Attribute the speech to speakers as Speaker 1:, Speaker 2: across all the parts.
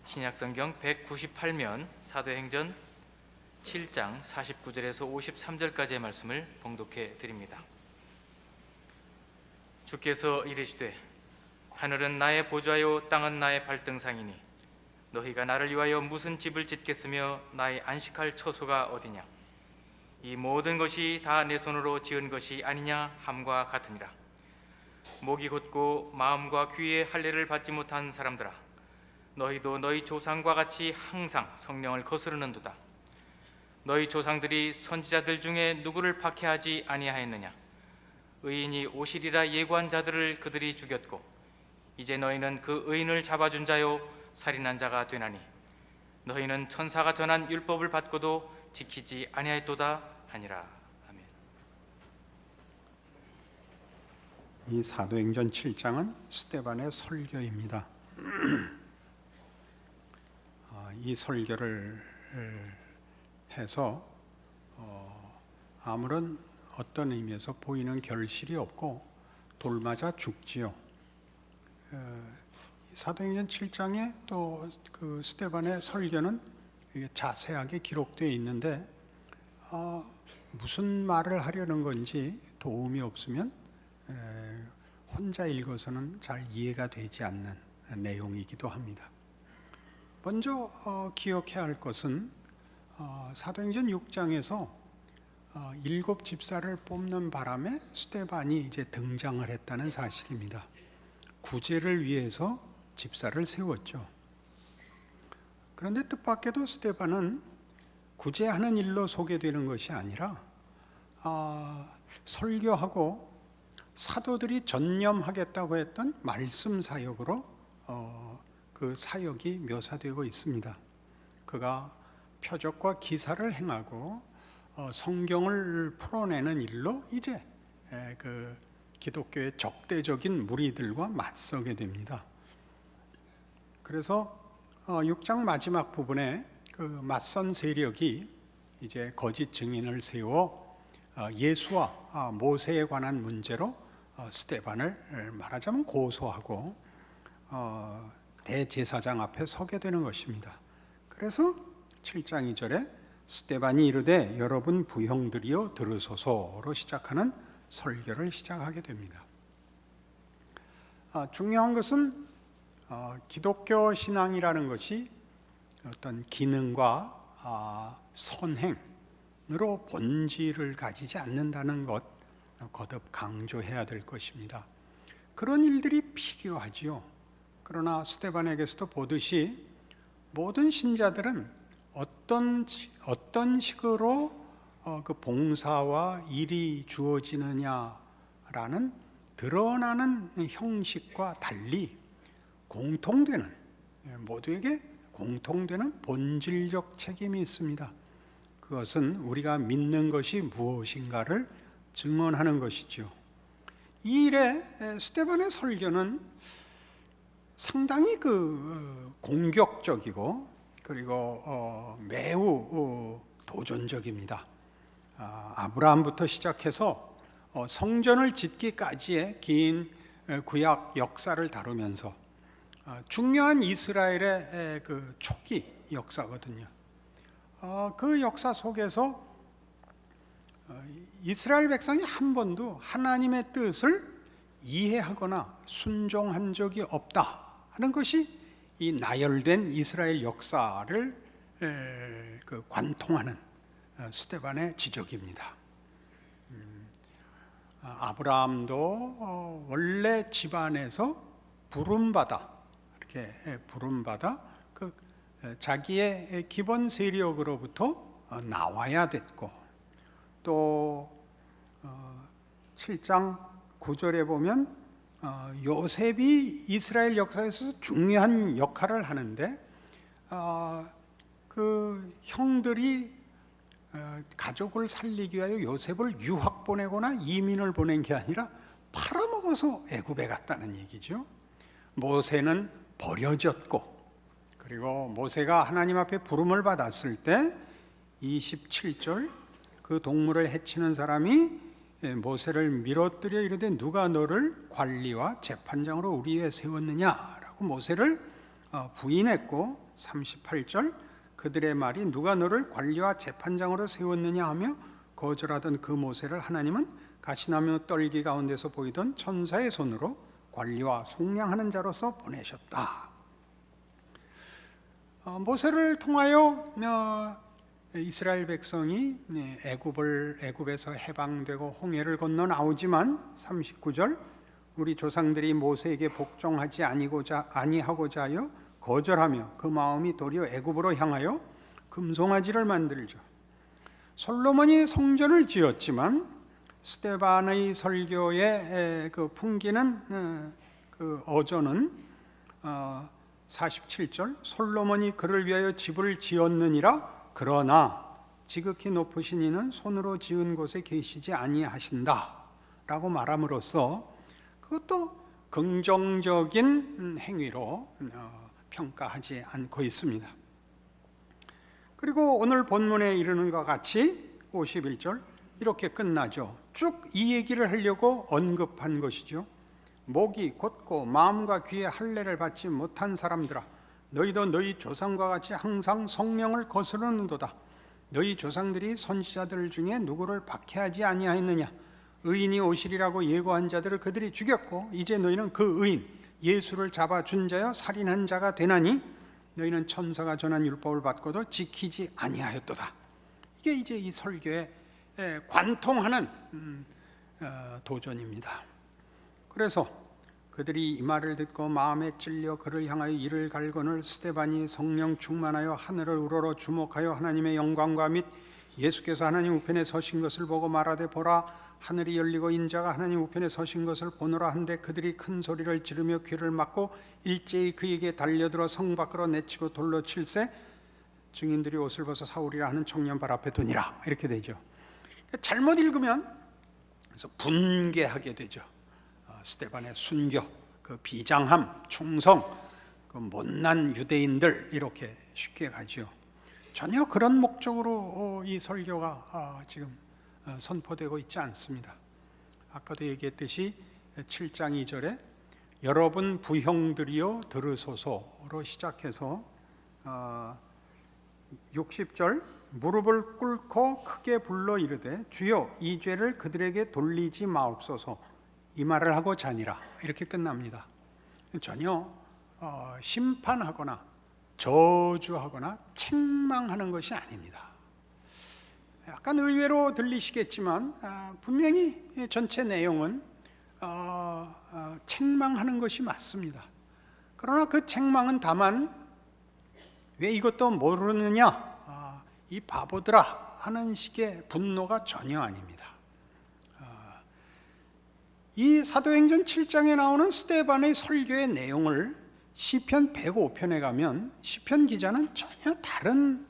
Speaker 1: 신약성경 198면 사도행전 7장 49절에서 53절까지의 말씀을 봉독해 드립니다. 주께서 이르시되 하늘은 나의 보좌요 땅은 나의 발등상이니 너희가 나를 위하여 무슨 집을 짓겠으며 나의 안식할 처소가 어디냐? 이 모든 것이 다 내 손으로 지은 것이 아니냐 함과 같으니라. 목이 곧고 마음과 귀에 할례를 받지 못한 사람들아, 너희도 너희 조상과 같이 항상 성령을 거스르는도다. 너희 조상들이 선지자들 중에 누구를 박해하지 아니하였느냐? 의인이 오시리라 예고한 자들을 그들이 죽였고 이제 너희는 그 의인을 잡아준 자요 살인한 자가 되나니 너희는 천사가 전한 율법을 받고도 지키지 아니하였도다 하니라. 아멘.
Speaker 2: 이 사도행전 7장은 스데반의 설교입니다. 이 설교를 해서 아무런 어떤 의미에서 보이는 결실이 없고 돌맞아 죽지요. 사도행전 7장에 또 그 스데반의 설교는 자세하게 기록되어 있는데 무슨 말을 하려는 건지 도움이 없으면 혼자 읽어서는 잘 이해가 되지 않는 내용이기도 합니다. 먼저 기억해야 할 것은 사도행전 6장에서 7 집사를 뽑는 바람에 스데반이 이제 등장을 했다는 사실입니다. 구제를 위해서 집사를 세웠죠. 그런데 뜻밖에도 스데반은 구제하는 일로 소개되는 것이 아니라 설교하고 사도들이 전념하겠다고 했던 말씀 사역으로 그 사역이 묘사되고 있습니다. 그가 표적과 기사를 행하고 성경을 풀어내는 일로 이제 그 기독교의 적대적인 무리들과 맞서게 됩니다. 그래서 6장 마지막 부분에 그 맞선 세력이 이제 거짓 증인을 세워 예수와 모세에 관한 문제로 스데반을 말하자면 고소하고 대제사장 앞에 서게 되는 것입니다. 그래서 7장 2절에 스데반이 이르되 여러분 부형들이여 들으소서로 시작하는 설교를 시작하게 됩니다. 중요한 것은 기독교 신앙이라는 것이 어떤 기능과 선행으로 본질을 가지지 않는다는 것 거듭 강조해야 될 것입니다. 그런 일들이 필요하지요. 그러나 스데반에게서도 보듯이 모든 신자들은 어떤 식으로 그 봉사와 일이 주어지느냐라는 드러나는 형식과 달리 모두에게 공통되는 본질적 책임이 있습니다. 그것은 우리가 믿는 것이 무엇인가를 증언하는 것이죠. 이 일에 스데반의 설교는 상당히 공격적이고 그리고 매우 도전적입니다. 아브라함부터 시작해서 성전을 짓기까지의 긴 구약 역사를 다루면서 중요한 이스라엘의 그 초기 역사거든요. 그 역사 속에서 이스라엘 백성이 한 번도 하나님의 뜻을 이해하거나 순종한 적이 없다 하는 것이 이 나열된 이스라엘 역사를 관통하는 스데반의 지적입니다. 아브라함도 원래 집안에서 부름받아 그 자기의 기본 세력으로부터 나와야 됐고, 또 7장 9절에 보면 요셉이 이스라엘 역사에서 중요한 역할을 하는데 그 형들이 가족을 살리기 위하여 요셉을 유학 보내거나 이민을 보낸 게 아니라 팔아먹어서 애굽에 갔다는 얘기죠. 모세는 버려졌고, 그리고 모세가 하나님 앞에 부름을 받았을 때 27절 그 동물을 해치는 사람이 모세를 밀어뜨려 이르되 누가 너를 관리와 재판장으로 우리 위에 세웠느냐라고 모세를 부인했고 38절 그들의 말이 누가 너를 관리와 재판장으로 세웠느냐 하며 거절하던 그 모세를 하나님은 가시나무 떨기 가운데서 보이던 천사의 손으로 관리와 속량하는 자로서 보내셨다. 모세를 통하여 이스라엘 백성이 애굽에서 해방되고 홍해를 건너 나오지만 39절 우리 조상들이 모세에게 복종하지 아니하고자 하여 거절하며 그 마음이 도리어 애굽으로 향하여 금송아지를 만들죠. 솔로몬이 성전을 지었지만 스데반의 설교의 그 풍기는 그 어조는 47절 솔로몬이 그를 위하여 집을 지었느니라 그러나 지극히 높으신 이는 손으로 지은 곳에 계시지 아니하신다 라고 말함으로써 그것도 긍정적인 행위로 평가하지 않고 있습니다. 그리고 오늘 본문에 이르는 것 같이 51절 이렇게 끝나죠. 쭉 이 얘기를 하려고 언급한 것이죠. 목이 곧고 마음과 귀에 할례를 받지 못한 사람들아 너희도 너희 조상과 같이 항상 성령을 거스르는도다. 너희 조상들이 선지자들 중에 누구를 박해하지 아니하였느냐. 의인이 오시리라고 예고한 자들을 그들이 죽였고 이제 너희는 그 의인 예수를 잡아준 자여 살인한 자가 되나니 너희는 천사가 전한 율법을 받고도 지키지 아니하였도다. 이게 이제 이 설교에 관통하는 도전입니다. 그래서 그들이 이 말을 듣고 마음에 찔려 그를 향하여 이를 갈거늘 스데반이 성령 충만하여 하늘을 우러러 주목하여 하나님의 영광과 및 예수께서 하나님 우편에 서신 것을 보고 말하되 보라 하늘이 열리고 인자가 하나님 우편에 서신 것을 보노라 한데 그들이 큰 소리를 지르며 귀를 막고 일제히 그에게 달려들어 성 밖으로 내치고 돌로 칠세 증인들이 옷을 벗어 사울이라 하는 청년 발 앞에 두니라. 이렇게 되죠. 잘못 읽으면 그래서 분개하게 되죠. 스데반의 순교, 그 비장함, 충성, 그 못난 유대인들 이렇게 쉽게 가죠. 전혀 그런 목적으로 이 설교가 지금 선포되고 있지 않습니다. 아까도 얘기했듯이 7장 2절에 여러분 부형들이여 들으소서로 시작해서 60절 무릎을 꿇고 크게 불러 이르되 주여 이 죄를 그들에게 돌리지 마옵소서 이 말을 하고 자니라 이렇게 끝납니다. 전혀 심판하거나 저주하거나 책망하는 것이 아닙니다. 약간 의외로 들리시겠지만 분명히 전체 내용은 책망하는 것이 맞습니다. 그러나 그 책망은 다만 왜 이것도 모르느냐 이 바보들아 하는 식의 분노가 전혀 아닙니다. 이 사도행전 7장에 나오는 스데반의 설교의 내용을 시편 105편에 가면 시편 기자는 전혀 다른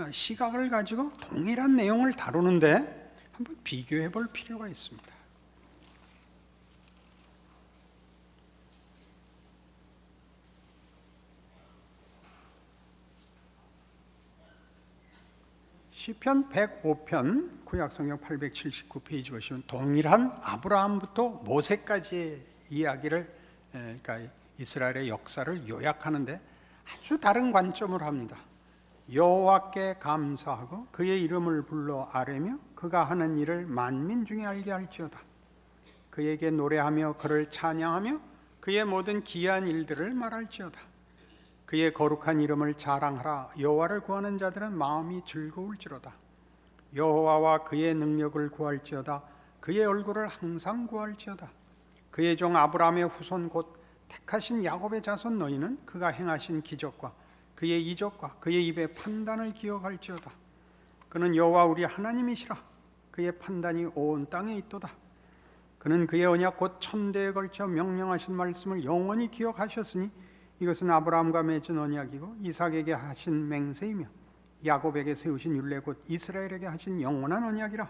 Speaker 2: 시각을 가지고 동일한 내용을 다루는데 한번 비교해 볼 필요가 있습니다. 시편 105편 구약성경 879페이지 보시면 동일한 아브라함부터 모세까지의 이야기를 그러니까 이스라엘의 역사를 요약하는데 아주 다른 관점으로 합니다. 여호와께 감사하고 그의 이름을 불러 아뢰며 그가 하는 일을 만민 중에 알게 할지어다. 그에게 노래하며 그를 찬양하며 그의 모든 기이한 일들을 말할지어다. 그의 거룩한 이름을 자랑하라. 여호와를 구하는 자들은 마음이 즐거울지로다. 여호와와 그의 능력을 구할지어다. 그의 얼굴을 항상 구할지어다. 그의 종 아브라함의 후손 곧 택하신 야곱의 자손 너희는 그가 행하신 기적과 그의 이적과 그의 입의 판단을 기억할지어다. 그는 여호와 우리 하나님이시라. 그의 판단이 온 땅에 있도다. 그는 그의 언약 곧 천대에 걸쳐 명령하신 말씀을 영원히 기억하셨으니 이것은 아브라함과 맺은 언약이고 이삭에게 하신 맹세이며 야곱에게 세우신 율례 곧 이스라엘에게 하신 영원한 언약이라.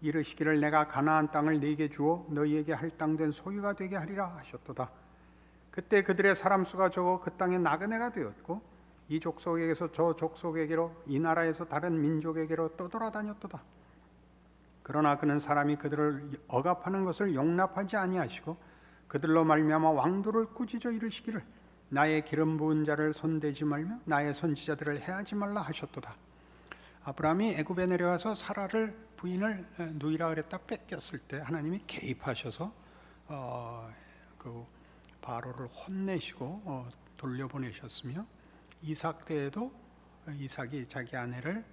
Speaker 2: 이르시기를 내가 가나안 땅을 네게 주어 너희에게 할당된 소유가 되게 하리라 하셨도다. 그때 그들의 사람 수가 적어 그 땅에 나그네가 되었고 이 족속에게서 저 족속에게로 이 나라에서 다른 민족에게로 떠돌아다녔도다. 그러나 그는 사람이 그들을 억압하는 것을 용납하지 아니하시고 그들로 말미암아 왕도를 꾸짖어 이르시기를 나의 기름 부은 자를 손대지 말며 나의 선지자들을 해하지 말라 하셨도다. 아브라함이 애굽에 내려와서 사라를 부인을 누이라 그랬다 뺏겼을 때 하나님이 개입하셔서 그 바로를 혼내시고 돌려보내셨으며, 이삭 때에도 이삭이 자기 아내를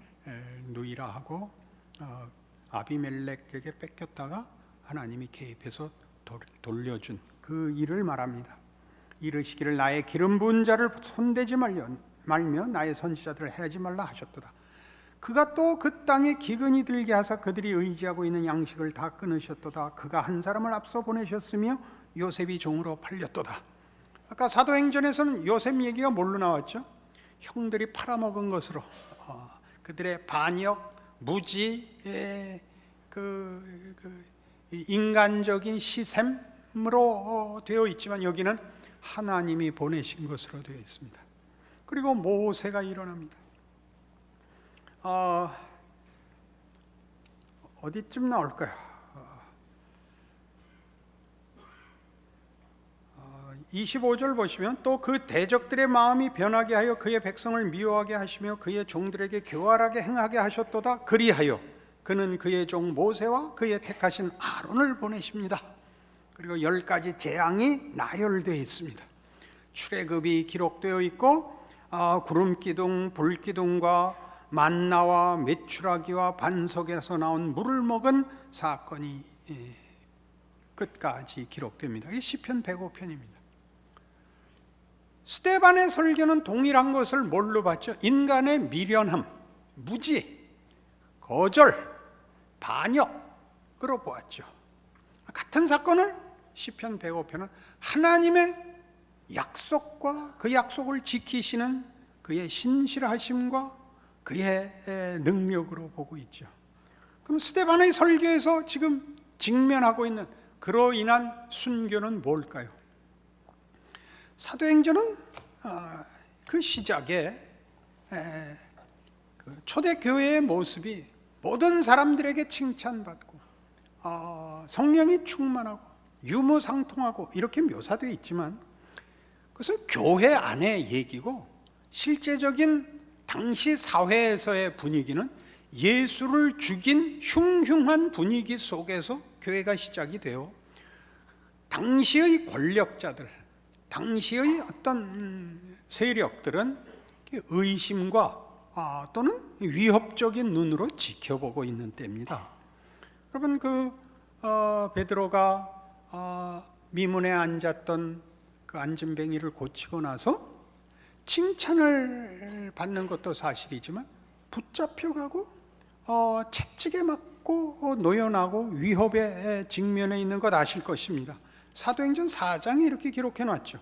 Speaker 2: 누이라 하고 아비멜렉에게 뺏겼다가 하나님이 개입해서 돌려준 그 일을 말합니다. 이르시기를 나의 기름 부은 자를 손대지 말며 나의 선지자들을 해하지 말라 하셨도다. 그가 또 그 땅에 기근이 들게 하사 그들이 의지하고 있는 양식을 다 끊으셨도다. 그가 한 사람을 앞서 보내셨으며 요셉이 종으로 팔렸도다. 아까 사도행전에서는 요셉 얘기가 뭘로 나왔죠? 형들이 팔아먹은 것으로 그들의 반역, 무지의 그 인간적인 시샘으로 되어 있지만 여기는 하나님이 보내신 것으로 되어 있습니다. 그리고 모세가 일어납니다. 어디쯤 나올까요? 25절 보시면 또 그 대적들의 마음이 변하게 하여 그의 백성을 미워하게 하시며 그의 종들에게 교활하게 행하게 하셨도다. 그리하여 그는 그의 종 모세와 그의 택하신 아론을 보내십니다. 그리고 10가지 재앙이 나열되어 있습니다. 출애굽이 기록되어 있고 구름 기둥, 불 기둥과 만나와 메추라기와 반석에서 나온 물을 먹은 사건이 끝까지 기록됩니다. 이게 시편 105편입니다. 스데반의 설교는 동일한 것을 뭘로 봤죠? 인간의 미련함, 무지, 거절, 반역으로 보았죠. 같은 사건을 시편 105편은 하나님의 약속과 그 약속을 지키시는 그의 신실하심과 그의 능력으로 보고 있죠. 그럼 스데반의 설교에서 지금 직면하고 있는 그로 인한 순교는 뭘까요? 사도행전은 그 시작에 그 초대교회의 모습이 모든 사람들에게 칭찬받고 성령이 충만하고 유무상통하고 이렇게 묘사되어 있지만 그것은 교회 안의 얘기고, 실제적인 당시 사회에서의 분위기는 예수를 죽인 흉흉한 분위기 속에서 교회가 시작이 되어 당시의 권력자들, 당시의 어떤 세력들은 의심과 또는 위협적인 눈으로 지켜보고 있는 때입니다. 여러분, 베드로가 미문에 앉았던 그 앉은뱅이를 고치고 나서 칭찬을 받는 것도 사실이지만 붙잡혀가고 채찍에 맞고 노연하고 위협에 직면해 있는 것 아실 것입니다. 사도행전 4장에 이렇게 기록해 놨죠.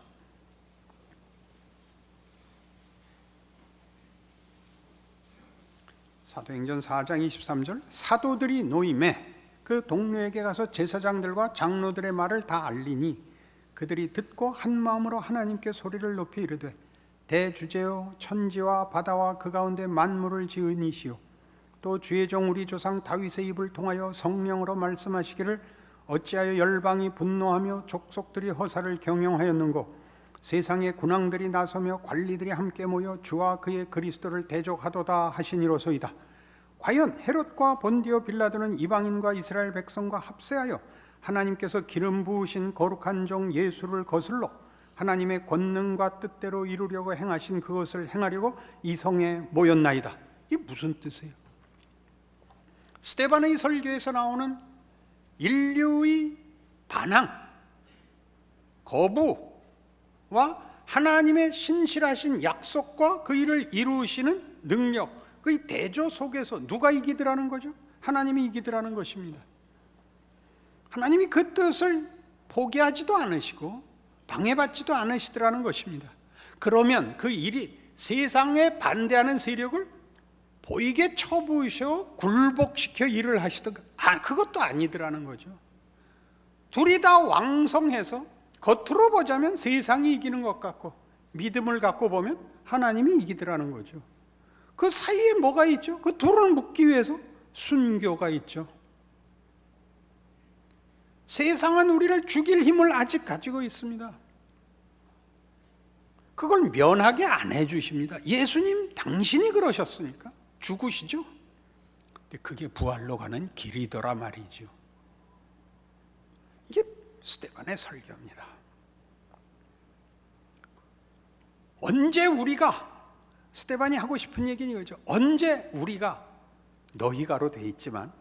Speaker 2: 사도행전 4장 23절, 사도들이 노임에 그 동료에게 가서 제사장들과 장로들의 말을 다 알리니 그들이 듣고 한 마음으로 하나님께 소리를 높이 이르되 대주제요 천지와 바다와 그 가운데 만물을 지은 이시요 또 주의 종 우리 조상 다윗의 입을 통하여 성령으로 말씀하시기를 어찌하여 열방이 분노하며 족속들이 허사를 경영하였는고 세상의 군왕들이 나서며 관리들이 함께 모여 주와 그의 그리스도를 대적하도다 하시니로소이다. 과연 헤롯과 본디오 빌라도는 이방인과 이스라엘 백성과 합세하여 하나님께서 기름 부으신 거룩한 종 예수를 거슬러 하나님의 권능과 뜻대로 이루려고 행하신 그것을 행하려고 이 성에 모였나이다. 이게 무슨 뜻이에요? 스데반의 설교에서 나오는 인류의 반항, 거부와 하나님의 신실하신 약속과 그 일을 이루시는 능력, 그 대조 속에서 누가 이기더라는 거죠? 하나님이 이기더라는 것입니다. 하나님이 그 뜻을 포기하지도 않으시고 방해받지도 않으시더라는 것입니다. 그러면 그 일이 세상에 반대하는 세력을 보이게 쳐부으셔 굴복시켜 일을 하시던 그것도 아니더라는 거죠. 둘이 다 왕성해서 겉으로 보자면 세상이 이기는 것 같고 믿음을 갖고 보면 하나님이 이기더라는 거죠. 그 사이에 뭐가 있죠? 그 둘을 묶기 위해서 순교가 있죠. 세상은 우리를 죽일 힘을 아직 가지고 있습니다. 그걸 면하게 안 해주십니다. 예수님 당신이 그러셨으니까 죽으시죠. 근데 그게 부활로 가는 길이더라 말이죠. 이게 스데반의 설교입니다. 언제 우리가, 스데반이 하고 싶은 얘기는 이거죠. 언제 우리가, 너희가로 돼 있지만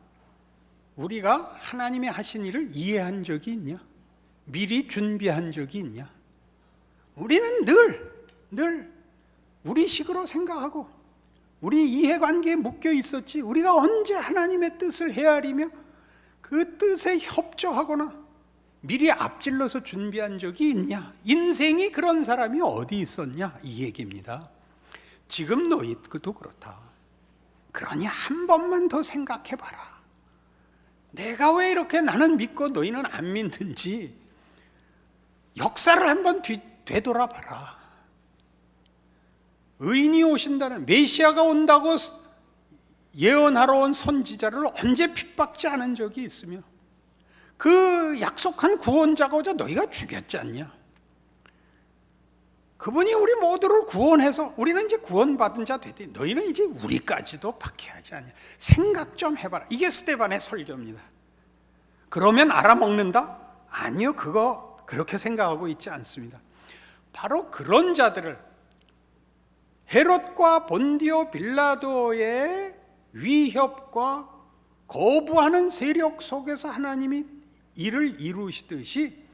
Speaker 2: 우리가 하나님의 하신 일을 이해한 적이 있냐? 미리 준비한 적이 있냐? 우리는 늘 우리 식으로 생각하고 우리 이해관계에 묶여 있었지, 우리가 언제 하나님의 뜻을 헤아리며 그 뜻에 협조하거나 미리 앞질러서 준비한 적이 있냐? 인생이 그런 사람이 어디 있었냐? 이 얘기입니다. 지금 너희도 그렇다. 그러니 한 번만 더 생각해봐라. 내가 왜 이렇게 나는 믿고 너희는 안 믿는지 역사를 한번 되돌아봐라. 의인이 오신다는, 메시아가 온다고 예언하러 온 선지자를 언제 핍박지 않은 적이 있으며 그 약속한 구원자고자 너희가 죽였지 않냐? 그분이 우리 모두를 구원해서 우리는 이제 구원받은 자 되되 너희는 이제 우리까지도 박해하지 않냐? 생각 좀 해봐라. 이게 스데반의 설교입니다. 그러면 알아먹는다? 아니요, 그거 그렇게 생각하고 있지 않습니다. 바로 그런 자들을, 헤롯과 본디오 빌라도의 위협과 거부하는 세력 속에서 하나님이 일을 이루시듯이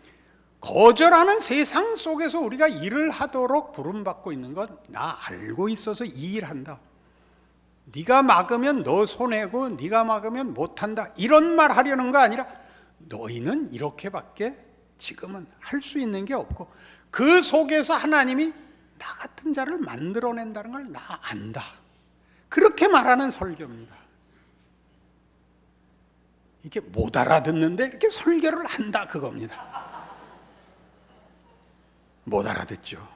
Speaker 2: 거절하는 세상 속에서 우리가 일을 하도록 부름받고 있는 건 나 알고 있어서 이 일한다. 네가 막으면 너 손해고 네가 막으면 못한다. 이런 말 하려는 거 아니라 너희는 이렇게밖에 지금은 할 수 있는 게 없고 그 속에서 하나님이 나 같은 자를 만들어낸다는 걸 나 안다. 그렇게 말하는 설교입니다. 이게 못 알아듣는데 이렇게 설교를 한다 그겁니다. 못 알아듣죠.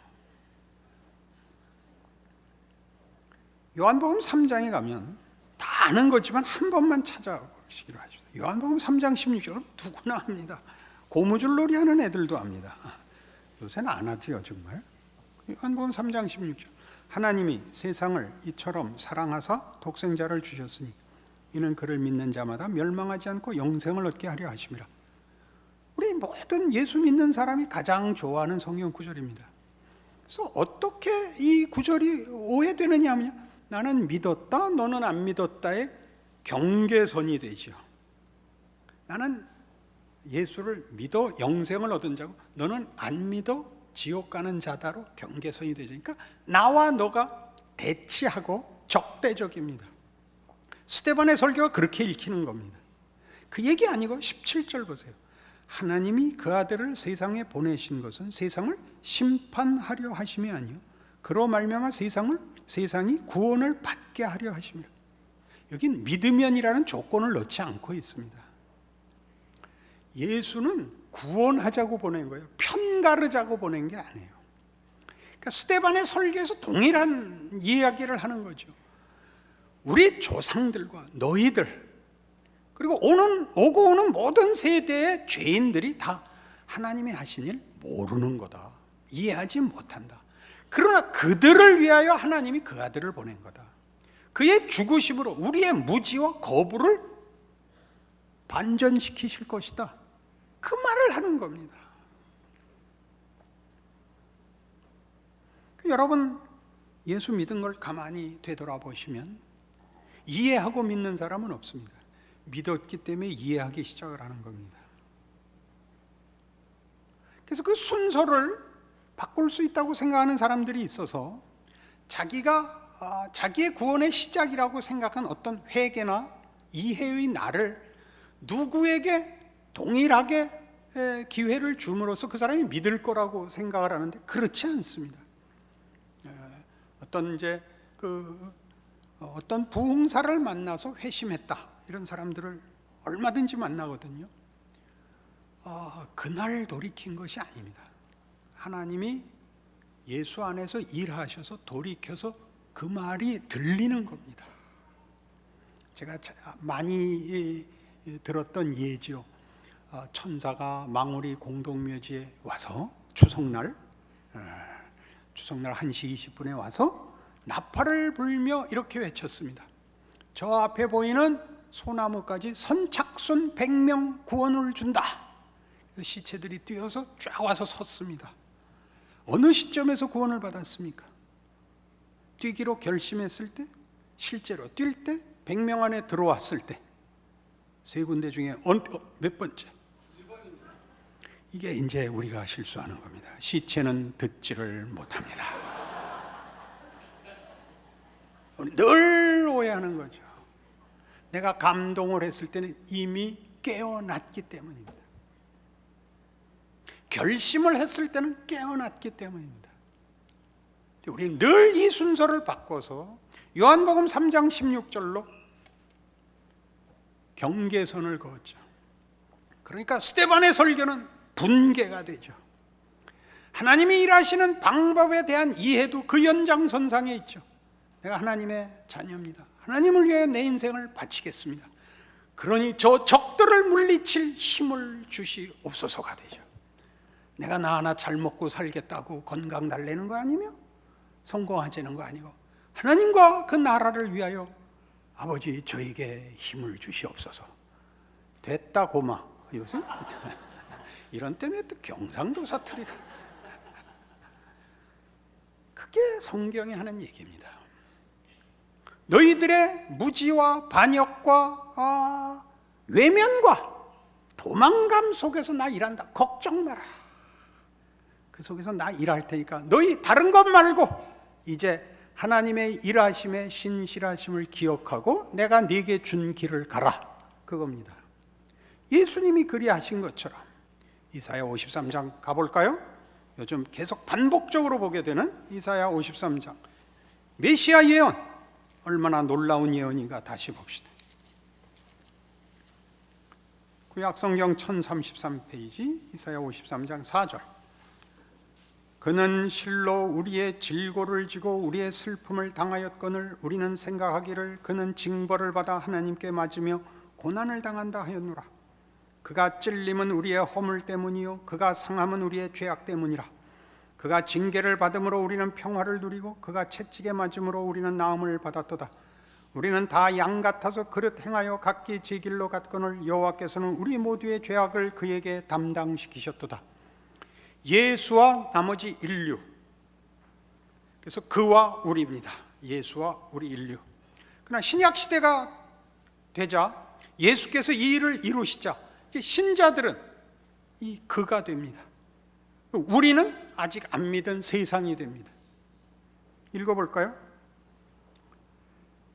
Speaker 2: 요한복음 3장에 가면 다 아는 거지만 한 번만 찾아보시기로 하십니다. 요한복음 3장 16절 누구나 합니다. 고무줄놀이 하는 애들도 합니다. 요새는 안 하지요 정말. 요한복음 3장 16절 하나님이 세상을 이처럼 사랑하사 독생자를 주셨으니 이는 그를 믿는 자마다 멸망하지 않고 영생을 얻게 하려 하심이라. 우리 모든 예수 믿는 사람이 가장 좋아하는 성경 구절입니다. 그래서 어떻게 이 구절이 오해되느냐 하면 나는 믿었다 너는 안 믿었다의 경계선이 되죠. 나는 예수를 믿어 영생을 얻은 자고 너는 안 믿어 지옥 가는 자다로 경계선이 되죠. 그러니까 나와 너가 대치하고 적대적입니다. 스데반의 설교가 그렇게 읽히는 겁니다. 그 얘기 아니고 17절 보세요. 하나님이 그 아들을 세상에 보내신 것은 세상을 심판하려 하심이 아니요 그로 말미암아 세상이 구원을 받게 하려 하심이라. 여긴 믿으면이라는 조건을 넣지 않고 있습니다. 예수는 구원하자고 보낸 거예요. 편가르자고 보낸 게 아니에요. 그러니까 스데반의 설교에서 동일한 이야기를 하는 거죠. 우리 조상들과 너희들 그리고 오고 오는 모든 세대의 죄인들이 다 하나님이 하신 일 모르는 거다. 이해하지 못한다. 그러나 그들을 위하여 하나님이 그 아들을 보낸 거다. 그의 죽으심으로 우리의 무지와 거부를 반전시키실 것이다. 그 말을 하는 겁니다. 여러분 예수 믿은 걸 가만히 되돌아보시면 이해하고 믿는 사람은 없습니다. 믿었기 때문에 이해하기 시작을 하는 겁니다. 그래서 그 순서를 바꿀 수 있다고 생각하는 사람들이 있어서 자기가 자기의 구원의 시작이라고 생각한 어떤 회개나 이해의 날을 누구에게 동일하게 기회를 줌으로써 그 사람이 믿을 거라고 생각을 하는데 그렇지 않습니다. 어떤 부흥사를 만나서 회심했다 이런 사람들을 얼마든지 만나거든요. 그날 돌이킨 것이 아닙니다. 하나님이 예수 안에서 일하셔서 돌이켜서 그 말이 들리는 겁니다. 제가 많이 들었던 예죠. 천사가 망우리 공동묘지에 와서 추석날 추석날 1시 20분에 와서 나팔을 불며 이렇게 외쳤습니다. 저 앞에 보이는 소나무까지 선착순 100명 구원을 준다. 시체들이 뛰어서 쫙 와서 섰습니다. 어느 시점에서 구원을 받았습니까? 뛰기로 결심했을 때, 실제로 뛸 때, 100명 안에 들어왔을 때, 세 군데 중에 몇 번째? 이게 이제 우리가 실수하는 겁니다. 시체는 듣지를 못합니다. 우리 늘 오해하는 거죠. 내가 감동을 했을 때는 이미 깨어났기 때문입니다. 결심을 했을 때는 깨어났기 때문입니다. 우리는 늘 이 순서를 바꿔서 요한복음 3장 16절로 경계선을 그었죠. 그러니까 스데반의 설교는 분개가 되죠. 하나님이 일하시는 방법에 대한 이해도 그 연장선상에 있죠. 내가 하나님의 자녀입니다. 하나님을 위하여 내 인생을 바치겠습니다. 그러니 저 적들을 물리칠 힘을 주시옵소서가 되죠. 내가 나 하나 잘 먹고 살겠다고 건강 달래는 거 아니며 성공하자는 거 아니고 하나님과 그 나라를 위하여 아버지 저에게 힘을 주시옵소서. 됐다 고마. 요새 이런 때문에 또 경상도 사투리가 그게 성경이 하는 얘기입니다. 너희들의 무지와 반역과 외면과 도망감 속에서 나 일한다. 걱정 마라. 그 속에서 나 일할 테니까 너희 다른 것 말고 이제 하나님의 일하심의 신실하심을 기억하고 내가 네게 준 길을 가라. 그겁니다. 예수님이 그리하신 것처럼 이사야 53장 가볼까요? 요즘 계속 반복적으로 보게 되는 이사야 53장 메시아 예언, 얼마나 놀라운 예언인가 다시 봅시다. 구약성경 1033페이지 이사야 53장 4절. 그는 실로 우리의 질고를 지고 우리의 슬픔을 당하였거늘 우리는 생각하기를 그는 징벌을 받아 하나님께 맞으며 고난을 당한다 하였노라. 그가 찔림은 우리의 허물 때문이요 그가 상함은 우리의 죄악 때문이라. 그가 징계를 받음으로 우리는 평화를 누리고 그가 채찍에 맞음으로 우리는 나음을 받았도다. 우리는 다 양 같아서 그릇 행하여 각기 제 길로 갔거늘 여호와께서는 우리 모두의 죄악을 그에게 담당시키셨도다. 예수와 나머지 인류, 그래서 그와 우리입니다. 예수와 우리 인류. 그러나 신약 시대가 되자 예수께서 이 일을 이루시자 신자들은 이 그가 됩니다. 우리는 아직 안 믿은 세상이 됩니다. 읽어볼까요?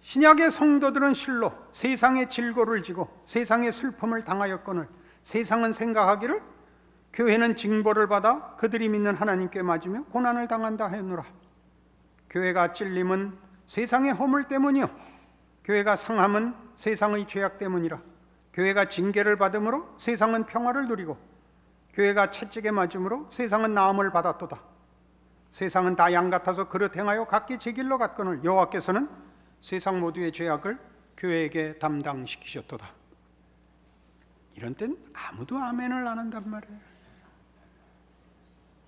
Speaker 2: 신약의 성도들은 실로 세상의 질고를 지고 세상의 슬픔을 당하였거늘 세상은 생각하기를 교회는 징벌을 받아 그들이 믿는 하나님께 맞으며 고난을 당한다 하였노라. 교회가 찔림은 세상의 허물 때문이요 교회가 상함은 세상의 죄악 때문이라. 교회가 징계를 받음으로 세상은 평화를 누리고 교회가 채찍에 맞음으로 세상은 나음을 받았도다. 세상은 다 양 같아서 그릇 행하여 각기 제 길로 갔거늘 여호와께서는 세상 모두의 죄악을 교회에게 담당시키셨도다. 이런 땐 아무도 아멘을 안 한단 말이에요.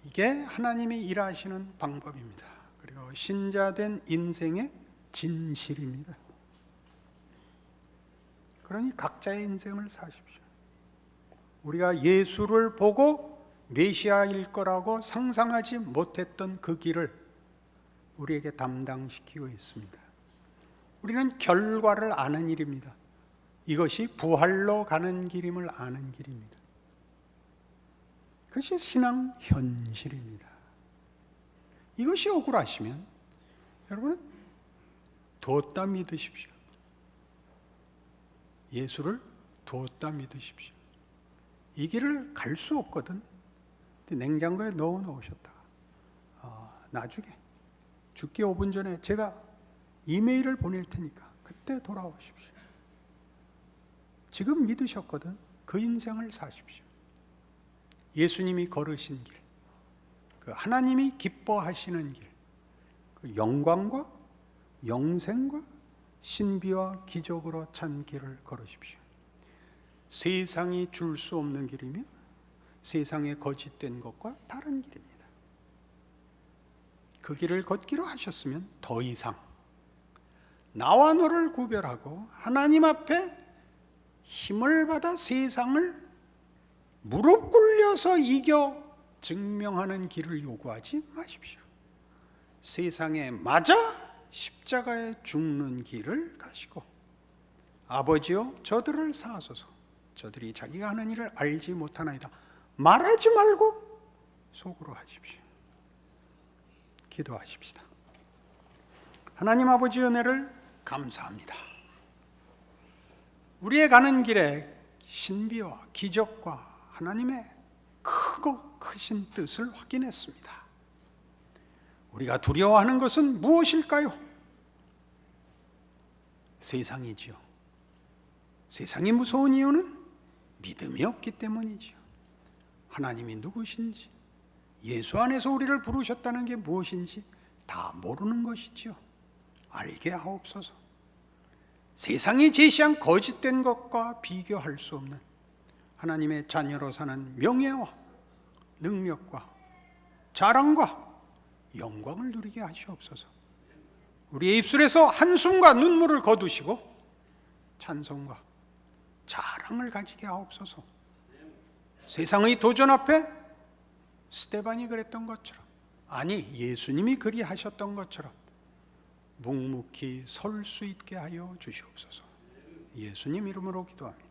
Speaker 2: 이게 하나님이 일하시는 방법입니다. 그리고 신자된 인생의 진실입니다. 그러니 각자의 인생을 사십시오. 우리가 예수를 보고 메시아일 거라고 상상하지 못했던 그 길을 우리에게 담당시키고 있습니다. 우리는 결과를 아는 일입니다. 이것이 부활로 가는 길임을 아는 길입니다. 그것이 신앙 현실입니다. 이것이 억울하시면 여러분은 뒀다 믿으십시오. 예수를 뒀다 믿으십시오. 이 길을 갈 수 없거든. 냉장고에 넣어 놓으셨다가 나중에 죽기 5분 전에 제가 이메일을 보낼 테니까 그때 돌아오십시오. 지금 믿으셨거든. 그 인생을 사십시오. 예수님이 걸으신 길, 그 하나님이 기뻐하시는 길, 그 영광과 영생과 신비와 기적으로 찬 길을 걸으십시오. 세상이 줄 수 없는 길이며 세상에 거짓된 것과 다른 길입니다. 그 길을 걷기로 하셨으면 더 이상 나와 너를 구별하고 하나님 앞에 힘을 받아 세상을 무릎 꿇려서 이겨 증명하는 길을 요구하지 마십시오. 세상에 맞아 십자가에 죽는 길을 가시고, 아버지여 저들을 사하소서, 저들이 자기가 하는 일을 알지 못하나이다 말하지 말고 속으로 하십시오. 기도하십시다. 하나님 아버지의 은혜를 감사합니다. 우리의 가는 길에 신비와 기적과 하나님의 크고 크신 뜻을 확인했습니다. 우리가 두려워하는 것은 무엇일까요? 세상이지요. 세상이 무서운 이유는 믿음이 없기 때문이지요. 하나님이 누구신지, 예수 안에서 우리를 부르셨다는 게 무엇인지 다 모르는 것이지요. 알게 하옵소서. 세상이 제시한 거짓된 것과 비교할 수 없는 하나님의 자녀로 사는 명예와 능력과 자랑과 영광을 누리게 하시옵소서. 우리의 입술에서 한숨과 눈물을 거두시고 찬송과 자랑을 가지게 하옵소서. 세상의 도전 앞에 스데반이 그랬던 것처럼, 아니 예수님이 그리하셨던 것처럼 묵묵히 설 수 있게 하여 주시옵소서. 예수님 이름으로 기도합니다.